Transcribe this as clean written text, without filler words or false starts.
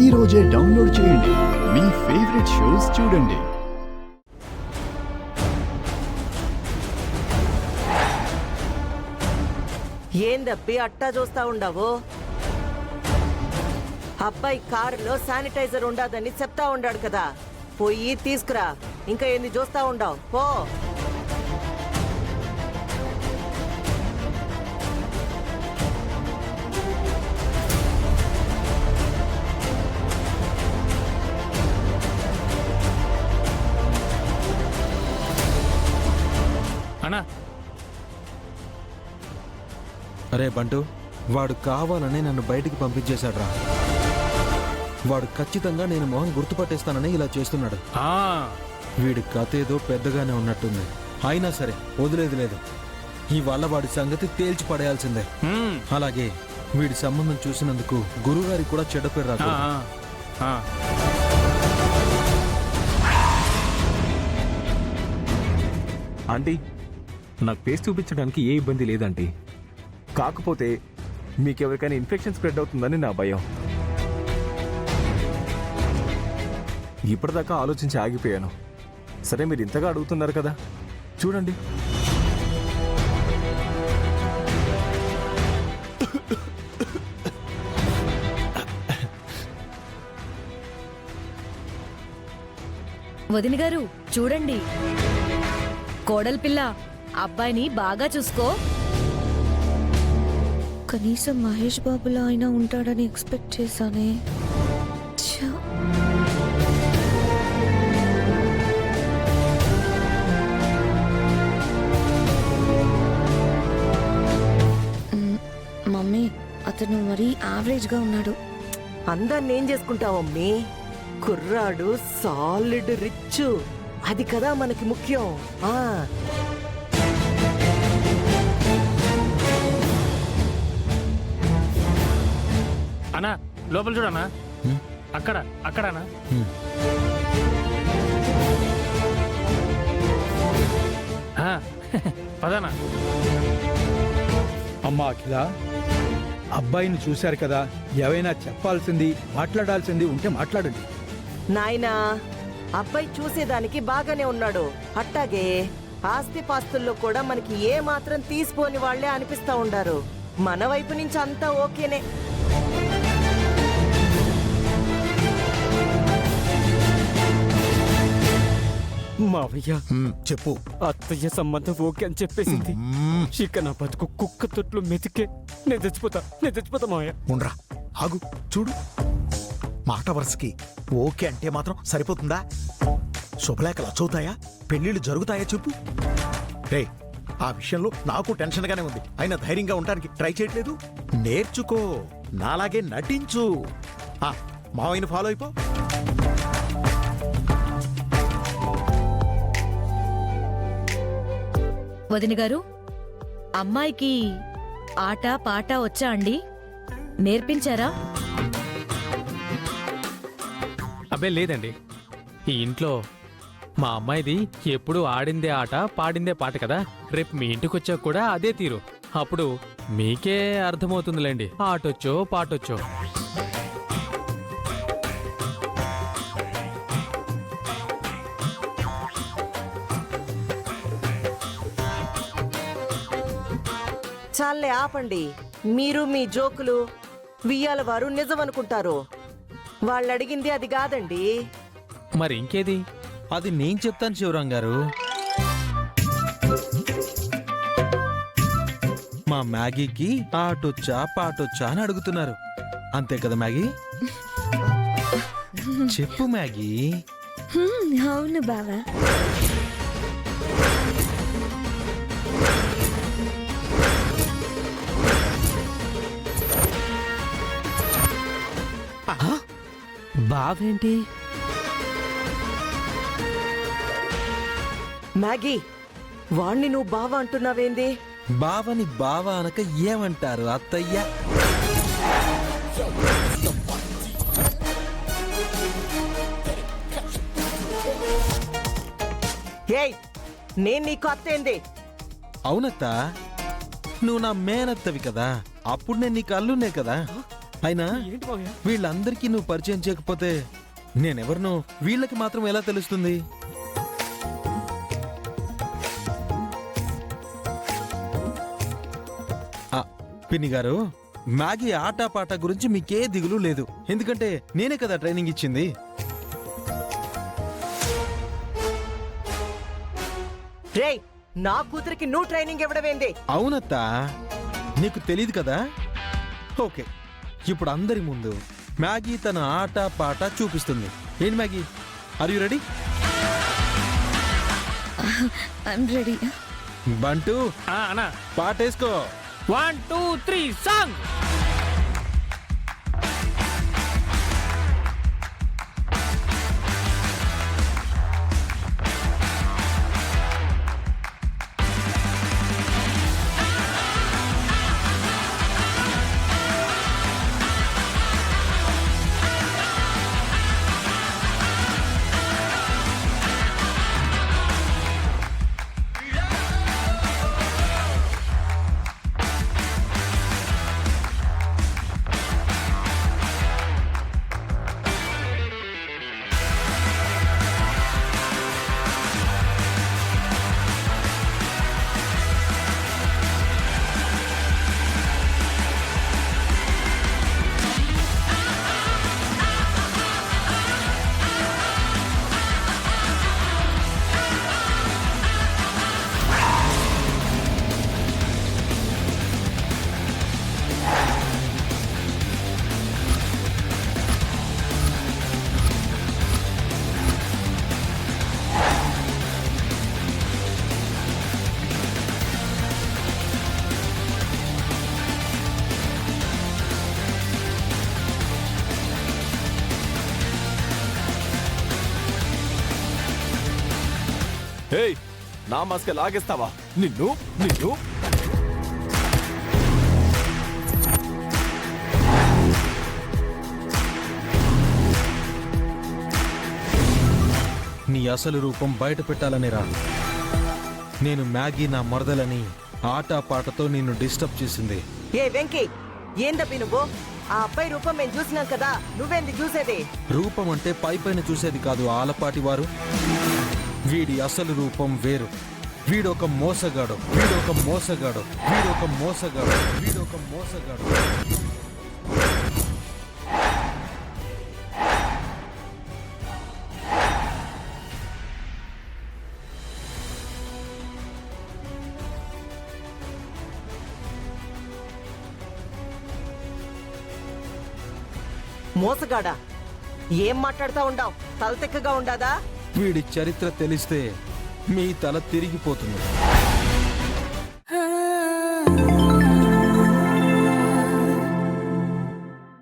ఈ రోజే డౌన్లోడ్ చేయండి. మీ ఫేవరెట్ షోస్ చూడండి. ఏందబ్బి అట్టా చూస్తా ఉండవు? అబ్బాయి కారులో శానిటైజర్ ఉండదని చెప్తా ఉండాడు కదా, పోయి తీసుకురా. ఇంకా ఏంది చూస్తా ఉండవు? పో. అన్నా, అరే బంటు, వాడు కావాలని నన్ను బయటికి పంపించేశాడ్రా. వాడు ఖచ్చితంగా నేను మొహం గుర్తుపట్టేస్తానని ఇలా చేస్తున్నాడు. వీడి కథ ఏదో పెద్దగానే ఉన్నట్టుంది. అయినా సరే వదిలేదు లేదు. ఇవాళ వాడి సంగతి తేల్చి పడేయాల్సిందే. అలాగే వీడి సంబంధం చూసినందుకు గురుగారికి కూడా చెడ్డ పేరు రాదు. ఆంటీ, నాకు ఫేస్ చూపించడానికి ఏ ఇబ్బంది లేదంటీ. కాకపోతే మీకెవరికైనా ఇన్ఫెక్షన్ స్ప్రెడ్ అవుతుందని నా భయం. ఇప్పటిదాకా ఆలోచించి ఆగిపోయాను. సరే, మీరు ఇంతగా అడుగుతున్నారు కదా, చూడండి. వదిన గారు చూడండి, కోడలి పిల్ల అబ్బాయిని బాగా చూసుకో. కనీసం మహేష్ బాబులా అయినా ఉంటాడని ఎక్స్పెక్ట్ చేశానే. మమ్మీ, అతను మరీ యావరేజ్ గా ఉన్నాడు. అందరిని ఏం చేసుకుంటావమ్మీ? కుర్రాడు సాలిడ్ రిచ్, అది కదా మనకి ముఖ్యం. అన్నా లోపల చూడన్నా. అక్కడ అక్కడనా? పదనా. అమ్మా అఖిల, అబ్బాయిని చూశారు కదా, ఏవైనా చెప్పాల్సింది మాట్లాడాల్సింది ఉంటే మాట్లాడండి. నాయనా, అబ్బాయి చూసేదానికి బాగానే ఉన్నాడు. అట్టాగే ఆస్తిపాస్తుల్లో కూడా మనకి ఏ మాత్రం తీసిపోని వాళ్లే అనిపిస్తా ఉండారు. మన వైపు నుంచి అంతా ఓకేనే. మావయ్య చెప్పు. అత్తయ్య సంబంధం ఓకే అని చెప్పేసింది. ఇక నా బతుకు కుక్క తొట్లు మెతికే. నేను చచ్చిపోతా మావయ్య. ఉండ్రా, ఆగు, చూడు. మాట వరుసకి ఓకే అంటే మాత్రం సరిపోతుందా? శుభలేఖలు అచ్చవుతాయా? పెళ్లిళ్ళు జరుగుతాయా చెప్పు. రే, ఆ విషయంలో నాకు టెన్షన్ గానే ఉంది. అయినా ధైర్యంగా ఉండడానికి ట్రై చేయట్లేదు. నేర్చుకో, నాలాగే నటించు. మావయ్యని ఫాలో అయిపో. వదిన గారు, అమ్మాయికి ఆట పాట వచ్చా అండి? నేర్పించారా? అబ్బే లేదండి. ఈ ఇంట్లో మా అమ్మాయిది ఎప్పుడు ఆడిందే ఆట పాడిందే పాట కదా. రేపు మీ ఇంటికి వచ్చాక కూడా అదే తీరు. అప్పుడు మీకే అర్థమవుతుందిలేండి, ఆటొచ్చో పాటొచ్చో. చాలే ఆపండి. మీరు మీ జోకులు వియ్యాల వారు నిజమనుకుంటారు. వాళ్ళు అడిగింది అది కాదండి. మరి ఇంకేది? అది నేను చెప్తాను శివరాం గారు. మా మ్యాగీకి ఆటొచ్చా పాటొచ్చా అని అడుగుతున్నారు. అంతే కదా మ్యాగీ? చెప్పు మ్యాగీ. అవును బావా. బావేంటి? మ్యాగీ, వాణ్ణి నువ్వు బావ అంటున్నావేంది? బావని బావ అనక ఏమంటారు అత్తయ్య? ఏయ్, నేను నీకు అత్తేంది? అవునత్త, నువ్వు నా మేనత్తవి కదా, అప్పుడు నేను నీకు అల్లునే కదా. అయినా ఏంటి మావయ్య? వీళ్ళందరికీ నువ్వు పరిచయం చేయకపోతే నేనెవరినో వీళ్ళకి మాత్రం ఎలా తెలుస్తుంది? ఆ, పిన్ని గారు, మ్యాగీ ఆటపాట గురించి మీకే దిగులు లేదు, ఎందుకంటే నేనే కదా ట్రైనింగ్ ఇచ్చింది. రేయ్, నా కూతురికి నువ్వు ట్రైనింగ్ ఇవ్వడమేంది? అవునత్తా, నీకు తెలియదు కదా. ఓకే, ఇప్పుడు అందరి ముందు మ్యాగీ తన ఆట పాట చూపిస్తుంది. ఏంటి Maggie, are you ready? I'm ready. Bantu, అన్నా, పాటేసుకో. 1 2 3 సాంగ్. ఏయ్, నా మాస్క లాగేస్తావా? నిన్ను నిన్ను నీ అసలు రూపం బయట పెట్టాలని రా. నేను మ్యాగీ నా మరదలని ఆట పాటతో నిన్ను డిస్టర్బ్ చేసింది. ఏ వెంకీ, ఏందబ్బి నువ్వు? ఆ అబ్బాయి రూపం మేము చూసినాం కదా, నువ్వేంది చూసేది? రూపం అంటే పై పైన చూసేది కాదు ఆలపాటి వారు. వీడి అసలు రూపం వేరు. వీడొక మోసగాడు, వీడొక మోసగాడు, వీడొక మోసగాడు, వీడొక మోసగాడు. మోసగాడా? ఏం మాట్లాడుతా ఉండావు? తలతెక్కగా ఉండాదా? వీడి చరిత్ర తెలిస్తే మీ తల తిరిగిపోతుంది.